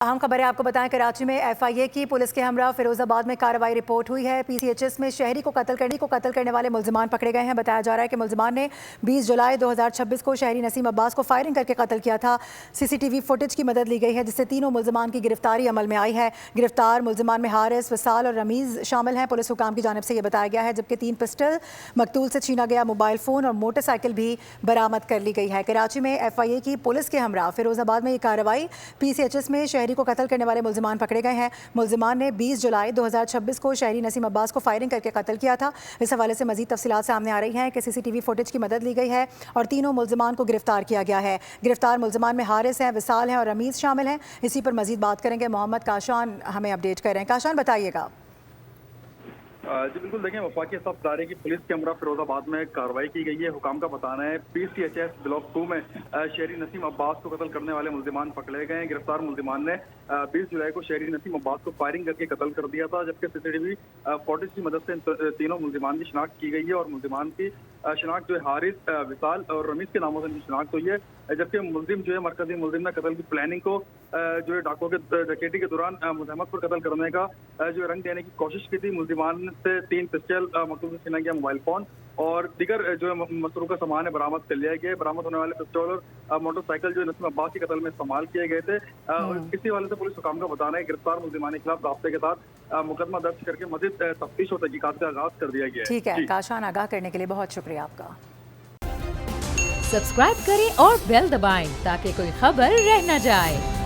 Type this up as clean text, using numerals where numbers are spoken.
अहम खबर है, आपको बताएं कराची में एफआईए की पुलिस के हमरा फिरोजाबाद में कार्रवाई रिपोर्ट हुई है। पीसीएचएस में शहरी को कत्ल करने वाले मुल्जिमान पकड़े गए हैं। बताया जा रहा है कि मुल्जिमान ने 20 जुलाई 2026 को शहरी नसीम अब्बास को फायरिंग करके कत्ल किया था। सीसीटीवी फुटेज की मदद ली गई है, जिससे तीनों मुल्जिमान की गिरफ्तारी अमल में आई है। गिरफ्तार मुल्जिमान में हारिस, विसाल और रमीज शामिल हैं। पुलिस हुकाम की जानिब से यह बताया गया है, जबकि 3 पिस्टल, मकतूल से छीना गया मोबाइल फ़ोन और मोटरसाइकिल भी बरामद कर ली गई है। कराची में एफआईए की पुलिस के हमरा फिरोजाबाद में ये कार्रवाई, पीसीएचएस में शहरी को कत्ल करने वाले मुल्जिमान पकड़े गए हैं। मुल्जिमान ने 20 जुलाई 2026 को शहरी नसीम अब्बास को फायरिंग करके कत्ल किया था। इस हवाले से मजीद तफसीलात सामने आ रही हैं कि सीसीटीवी फुटेज की मदद ली गई है और तीनों मुल्जिमान को गिरफ्तार किया गया है। गिरफ्तार मुल्जिमान में हारिस हैं, विसाल हैं और रमीज शामिल हैं। इसी पर मजीद बात करेंगे, मोहम्मद काशान हमें अपडेट कर रहे हैं। काशान, बताइएगा। जी बिल्कुल, देखें, वफाकी साहब बता रहे हैं कि पुलिस के हमरा फिरोजाबाद में कार्रवाई की गई है। हुकाम का बताना है पीसीएचएस ब्लॉक 2 में शहरी नसीम अब्बास को कत्ल करने वाले मुल्जिमान पकड़े गए हैं। गिरफ्तार मुल्जिमान ने 20 जुलाई को शहरी नसीम अब्बास को फायरिंग करके कत्ल कर दिया था, जबकि सीसीटीवी फुटेज की मदद से तीनों मुल्जिमान की शिनाख्त की गई है और मुल्जिमान की शिनाख्त जो है हारिस, विसाल और रमीज के नामों से इनकी शिनाख्त हुई है। जबकि मुल्जिम जो है मरकजी मुल्जिम ने कत्ल की प्लानिंग को जो है डाकुओं के डकैती के दौरान मुजहमत पर कत्ल करने का जो रंग देने की कोशिश की थी। मुल्जिमान से 3 पिस्टल, मकतूल से छीना गया मोबाइल फोन और दीगर जो है मसरूका सामान है बरामद कर लिया गया। बरामद होने वाले पिस्टल और मोटरसाइकिल जो नसीम अब्बास के कत्ल में इस्तेमाल किए गए थे। इसी वाले से पुलिस हुकाम का बताना है गिरफ्तार मुल्जिमान के खिलाफ राब्ते के साथ मुकदमा दर्ज करके मजीद तफ्तीश और तहकीकात का आगाज कर दिया गया है। ठीक है काशान, आगाह करने के लिए बहुत शुक्रिया आपका। सब्सक्राइब करें और बेल दबाएं ताकि कोई खबर रह न जाए।